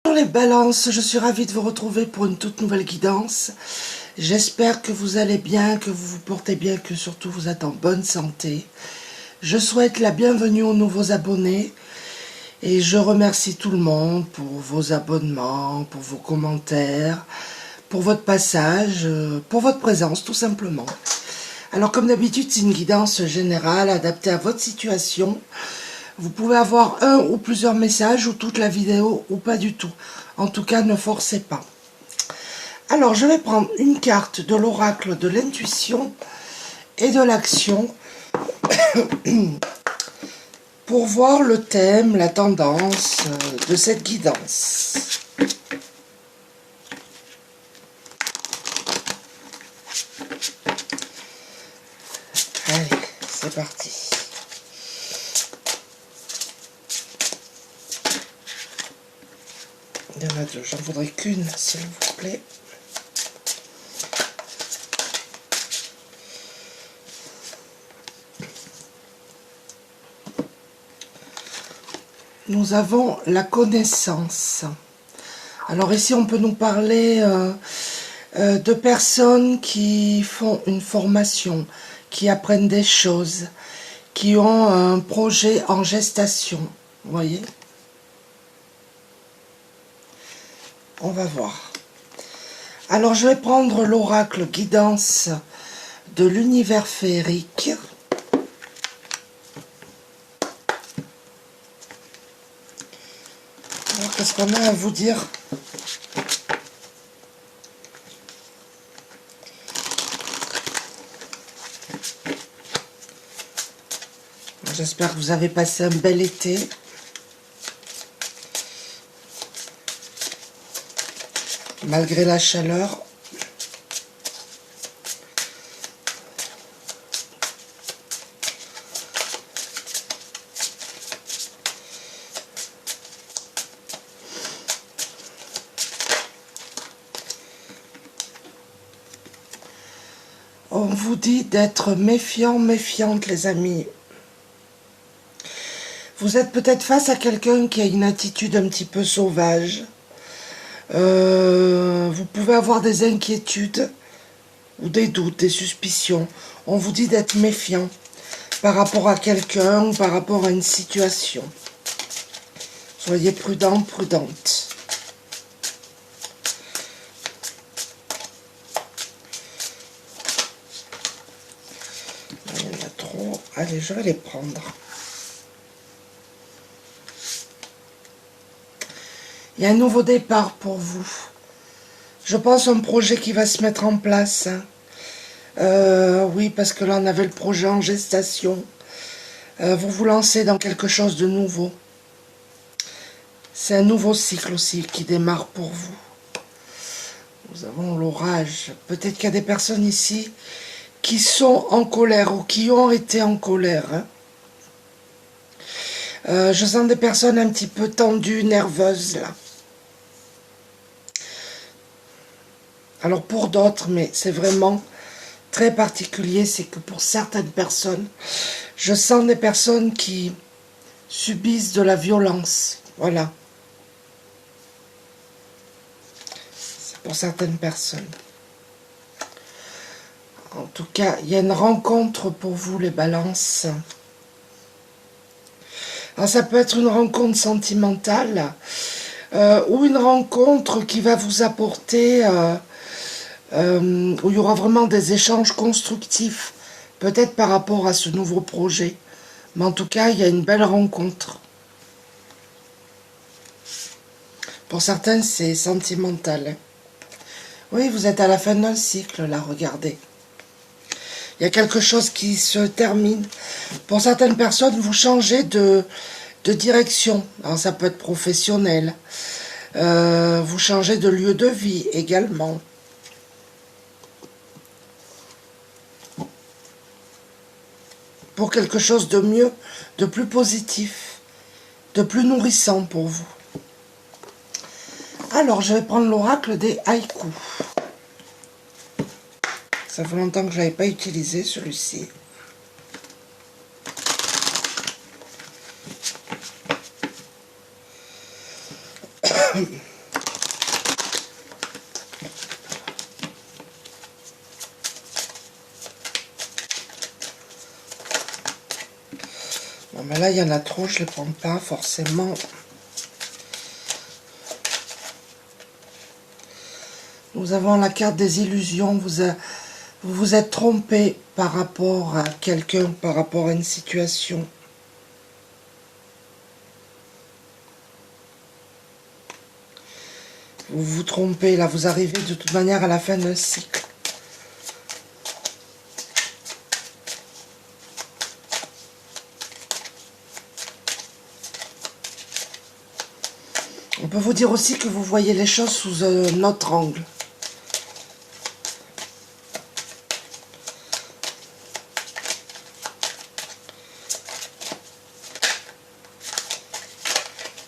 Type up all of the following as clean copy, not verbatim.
Bonjour les balances, je suis ravie de vous retrouver pour une toute nouvelle guidance. J'espère que vous allez bien, que vous vous portez bien, que surtout vous êtes en bonne santé. Je souhaite la bienvenue aux nouveaux abonnés et je remercie tout le monde pour vos abonnements, pour vos commentaires, pour votre passage, pour votre présence tout simplement. Alors comme d'habitude, c'est une guidance générale adaptée à votre situation. Vous pouvez avoir un ou plusieurs messages ou toute la vidéo ou pas du tout. En tout cas, ne forcez pas. Alors, je vais prendre une carte de l'oracle de l'intuition et de l'action pour voir le thème, la tendance de cette guidance. Allez, c'est parti. Il y en a deux, j'en voudrais qu'une, s'il vous plaît. Nous avons la connaissance. Alors ici, on peut nous parler de personnes qui font une formation, qui apprennent des choses, qui ont un projet en gestation. Vous voyez ? On va voir. Alors, je vais prendre l'oracle guidance de l'univers féerique. Alors, qu'est-ce qu'on a à vous dire ? J'espère que vous avez passé un bel été. Malgré la chaleur. On vous dit d'être méfiant, méfiante les amis. Vous êtes peut-être face à quelqu'un qui a une attitude un petit peu sauvage. Vous pouvez avoir des inquiétudes ou des doutes, des suspicions. On vous dit d'être méfiant par rapport à quelqu'un ou par rapport à une situation. Soyez prudent, prudente. Il y en a trop. Allez, je vais les prendre. Il y a un nouveau départ pour vous. Je pense un projet qui va se mettre en place. Oui, parce que là, on avait le projet en gestation. Vous vous lancez dans quelque chose de nouveau. C'est un nouveau cycle aussi qui démarre pour vous. Nous avons l'orage. Peut-être qu'il y a des personnes ici qui sont en colère ou qui ont été en colère. Je sens des personnes un petit peu tendues, nerveuses là. Alors pour d'autres, mais c'est vraiment très particulier, c'est que pour certaines personnes, je sens des personnes qui subissent de la violence. Voilà. C'est pour certaines personnes. En tout cas, il y a une rencontre pour vous, les balances. Alors ça peut être une rencontre sentimentale ou une rencontre qui va vous apporter... où il y aura vraiment des échanges constructifs, peut-être par rapport à ce nouveau projet. Mais en tout cas, il y a une belle rencontre. Pour certains, c'est sentimental. Oui, vous êtes à la fin d'un cycle, là, regardez. Il y a quelque chose qui se termine. Pour certaines personnes, vous changez de direction. Alors, ça peut être professionnel. Vous changez de lieu de vie également. Pour quelque chose de mieux, de plus positif, de plus nourrissant pour vous. Alors, je vais prendre l'oracle des haïkus. Ça fait longtemps que je n'avais pas utilisé celui-ci. Mais là, il y en a trop, je ne les prends pas forcément. Nous avons la carte des illusions. Vous vous êtes trompé par rapport à quelqu'un, par rapport à une situation. Vous vous trompez, là, vous arrivez de toute manière à la fin d'un cycle. On peut vous dire aussi que vous voyez les choses sous un autre angle.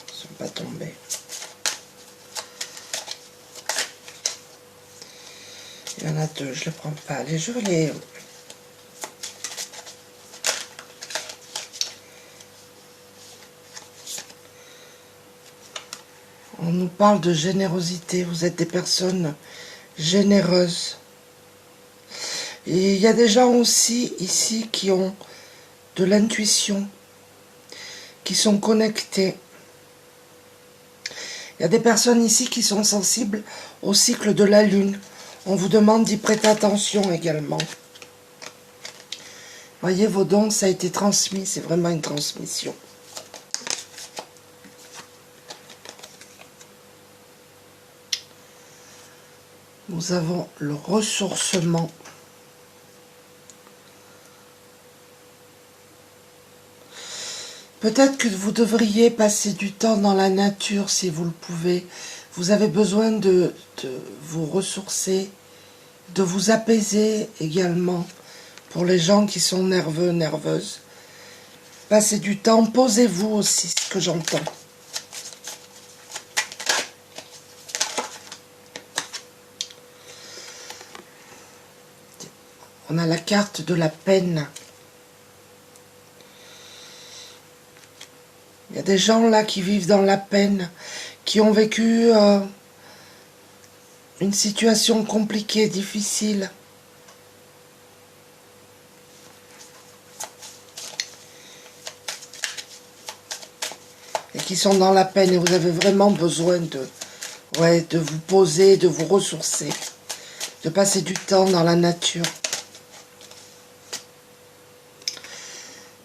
Ils ne sont pas tombés. Il y en a deux, je ne les prends pas. Allez, je vais les... On nous parle de générosité. Vous êtes des personnes généreuses. Et il y a des gens aussi ici qui ont de l'intuition, qui sont connectés. Il y a des personnes ici qui sont sensibles au cycle de la lune. On vous demande d'y prêter attention également. Voyez, vos dons, ça a été transmis. C'est vraiment une transmission. Nous avons le ressourcement. Peut-être que vous devriez passer du temps dans la nature si vous le pouvez. Vous avez besoin de vous ressourcer, de vous apaiser également. Pour les gens qui sont nerveux, nerveuses. Passez du temps, posez-vous aussi, ce que j'entends. On a la carte de la peine. Il y a des gens là qui vivent dans la peine, qui ont vécu une situation compliquée, difficile. Et qui sont dans la peine et vous avez vraiment besoin de vous poser, de vous ressourcer, de passer du temps dans la nature.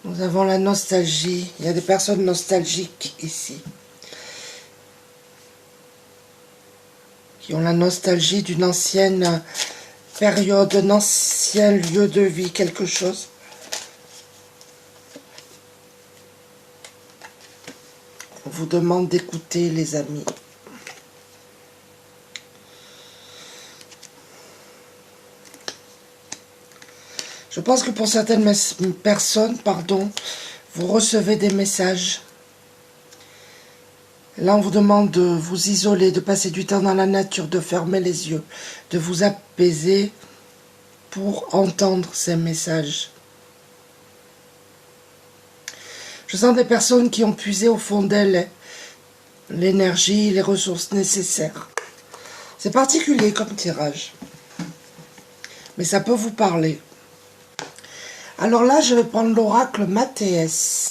Nous avons la nostalgie. Il y a des personnes nostalgiques ici. Qui ont la nostalgie d'une ancienne période, d'un ancien lieu de vie, quelque chose. On vous demande d'écouter, les amis. Je pense que pour certaines personnes, vous recevez des messages. Là, on vous demande de vous isoler, de passer du temps dans la nature, de fermer les yeux, de vous apaiser pour entendre ces messages. Je sens des personnes qui ont puisé au fond d'elles l'énergie, les ressources nécessaires. C'est particulier comme tirage, mais ça peut vous parler. Alors là, je vais prendre l'oracle Mathéès.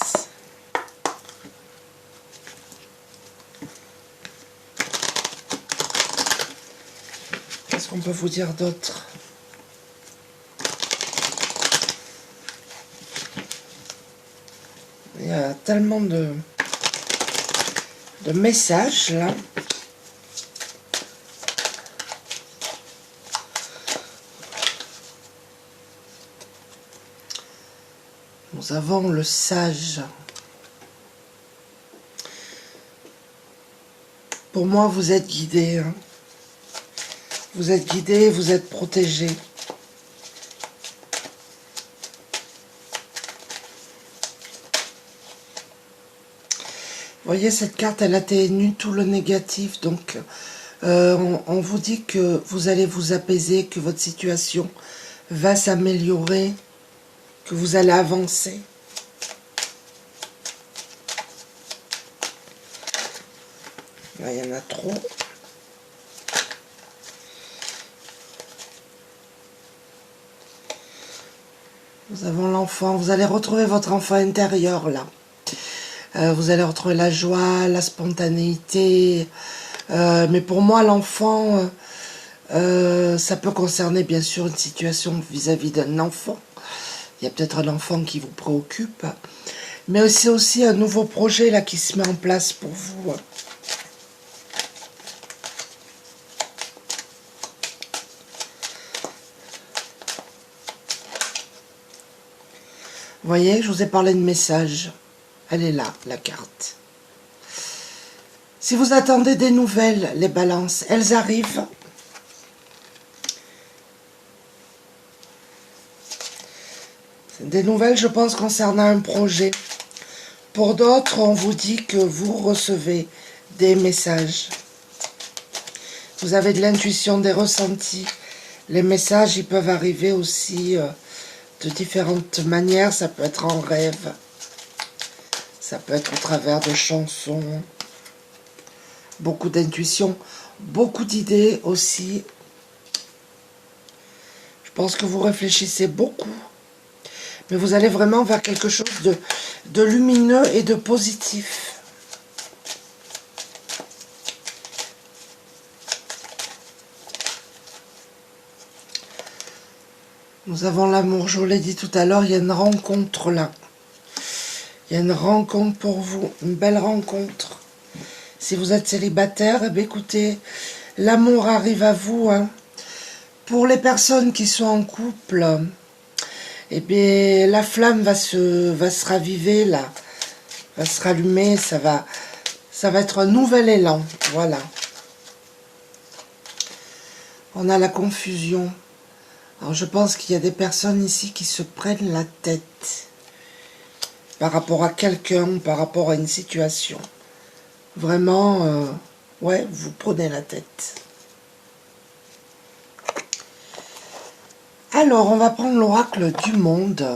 Qu'est-ce qu'on peut vous dire d'autre? Il y a tellement de messages là. Nous avons le sage. Pour moi, vous êtes guidé. Hein. Vous êtes guidé, vous êtes protégé. Vous voyez, cette carte, elle atténue tout le négatif. Donc, on vous dit que vous allez vous apaiser, que votre situation va s'améliorer, que vous allez avancer. Là, il y en a trop. Nous avons l'enfant. Vous allez retrouver votre enfant intérieur, là. Vous allez retrouver la joie, la spontanéité. Mais pour moi, l'enfant, ça peut concerner bien sûr une situation vis-à-vis d'un enfant. Il y a peut-être un enfant qui vous préoccupe. Mais c'est aussi un nouveau projet là qui se met en place pour vous. Vous voyez, je vous ai parlé de message. Elle est là, la carte. Si vous attendez des nouvelles, les balances, elles arrivent. Des nouvelles, je pense, concernant un projet. Pour d'autres, on vous dit que vous recevez des messages. Vous avez de l'intuition, des ressentis. Les messages, ils peuvent arriver aussi de différentes manières. Ça peut être en rêve. Ça peut être au travers de chansons. Beaucoup d'intuition. Beaucoup d'idées aussi. Je pense que vous réfléchissez beaucoup. Mais vous allez vraiment vers quelque chose de lumineux et de positif. Nous avons l'amour, je vous l'ai dit tout à l'heure, il y a une rencontre là. Il y a une rencontre pour vous, une belle rencontre. Si vous êtes célibataire, eh bien, écoutez, l'amour arrive à vous. Hein. Pour les personnes qui sont en couple, eh bien, la flamme va se raviver là, va se rallumer, ça va être un nouvel élan, voilà. On a la confusion. Alors je pense qu'il y a des personnes ici qui se prennent la tête par rapport à quelqu'un, par rapport à une situation. Vraiment, ouais, vous prenez la tête. Alors, on va prendre l'oracle du monde.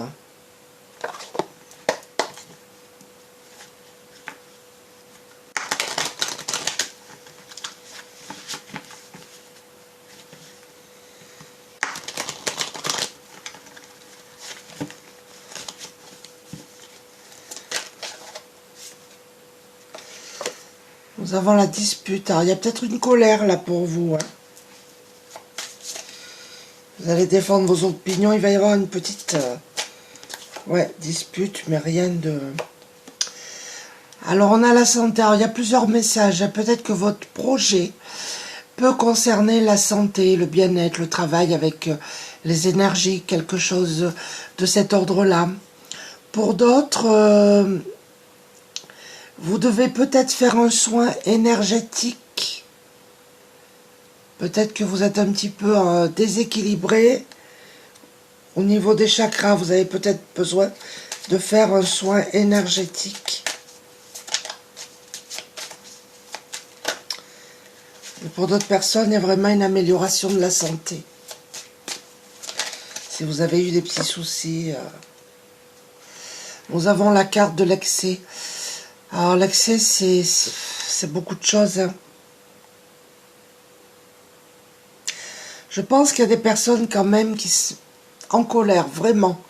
Nous avons la dispute. Alors, il y a peut-être une colère là pour vous. Hein. Vous allez défendre vos opinions. Il va y avoir une petite ouais, dispute, mais rien de... Alors, on a la santé. Alors, il y a plusieurs messages. Peut-être que votre projet peut concerner la santé, le bien-être, le travail avec les énergies, quelque chose de cet ordre-là. Pour d'autres... vous devez peut-être faire un soin énergétique. Peut-être que vous êtes un petit peu déséquilibré au niveau des chakras. Vous avez peut-être besoin de faire un soin énergétique. Et pour d'autres personnes, il y a vraiment une amélioration de la santé. Si vous avez eu des petits soucis. Nous avons la carte de l'excès. Alors l'excès, c'est beaucoup de choses. Hein. Je pense qu'il y a des personnes quand même qui sont en colère, vraiment,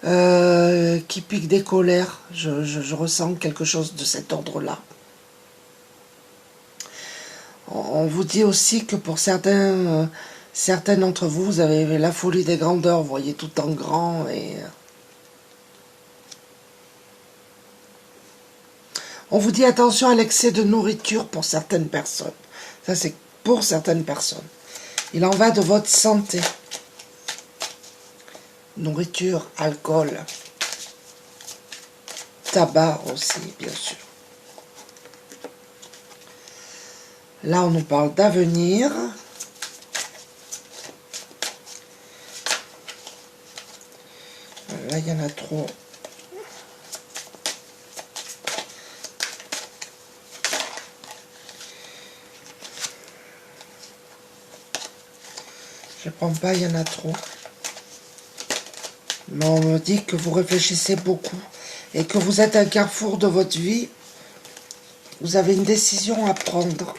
qui piquent des colères. Je ressens quelque chose de cet ordre-là. On vous dit aussi que pour certains d'entre vous, vous avez la folie des grandeurs, vous voyez tout en grand et... On vous dit attention à l'excès de nourriture pour certaines personnes. Ça, c'est pour certaines personnes. Il en va de votre santé. Nourriture, alcool, tabac aussi, bien sûr. Là, on nous parle d'avenir. Là, il y en a trop. Je ne prends pas, il y en a trop. Mais on me dit que vous réfléchissez beaucoup et que vous êtes à un carrefour de votre vie. Vous avez une décision à prendre.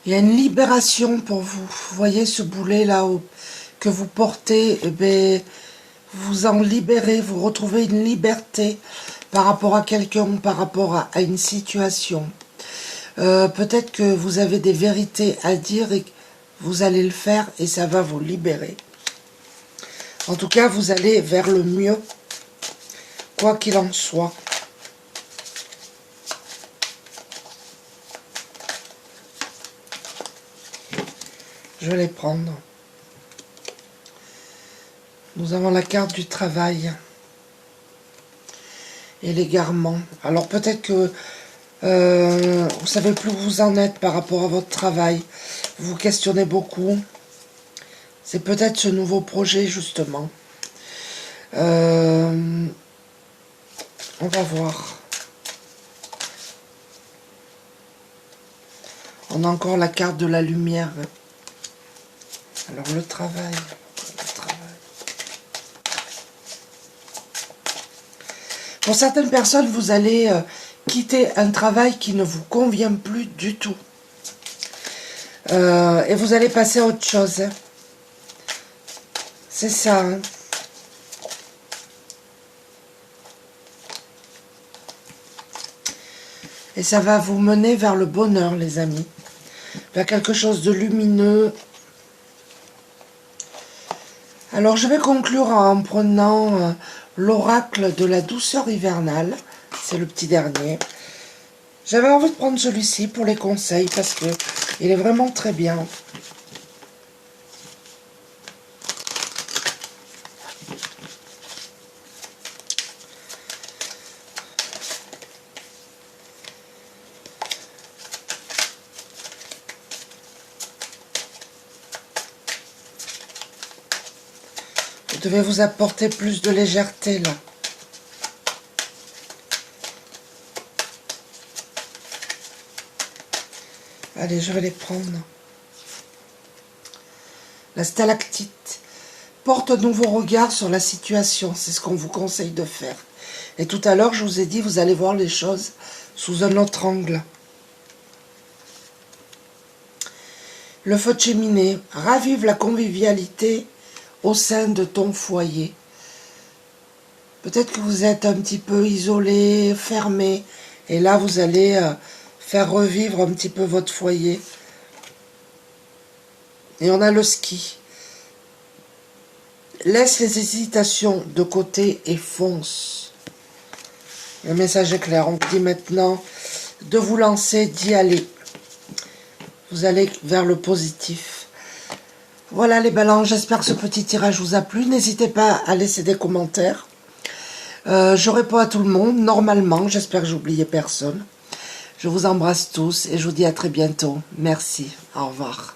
Il y a une libération pour vous. Vous voyez ce boulet là-haut que vous portez, eh bien, vous en libérez, vous retrouvez une liberté par rapport à quelqu'un, par rapport à une situation. Peut-être que vous avez des vérités à dire et que vous allez le faire et ça va vous libérer. En tout cas, vous allez vers le mieux, quoi qu'il en soit. Je vais les prendre. Nous avons la carte du travail et l'égarement. Alors peut-être que vous savez plus où vous en êtes par rapport à votre travail. Vous vous questionnez beaucoup. C'est peut-être ce nouveau projet justement. On va voir. On a encore la carte de la lumière. Alors le travail. Pour certaines personnes, vous allez quitter un travail qui ne vous convient plus du tout. Et vous allez passer à autre chose. Hein. C'est ça. Hein. Et ça va vous mener vers le bonheur, les amis. Vers quelque chose de lumineux. Alors, je vais conclure en prenant l'oracle de la douceur hivernale. C'est le petit dernier. J'avais envie de prendre celui-ci pour les conseils parce que il est vraiment très bien. Vous devez vous apporter plus de légèreté là. Allez, je vais les prendre. La stalactite porte un nouveau regard sur la situation. C'est ce qu'on vous conseille de faire. Et tout à l'heure, je vous ai dit, vous allez voir les choses sous un autre angle. Le feu de cheminée ravive la convivialité au sein de ton foyer. Peut-être que vous êtes un petit peu isolé, fermé. Et là, vous allez faire revivre un petit peu votre foyer. Et on a le ski. Laisse les hésitations de côté et fonce. Le message est clair. On vous dit maintenant de vous lancer, d'y aller. Vous allez vers le positif. Voilà les balances, j'espère que ce petit tirage vous a plu. N'hésitez pas à laisser des commentaires. Je réponds à tout le monde, normalement. J'espère que j'oubliais personne. Je vous embrasse tous et je vous dis à très bientôt. Merci. Au revoir.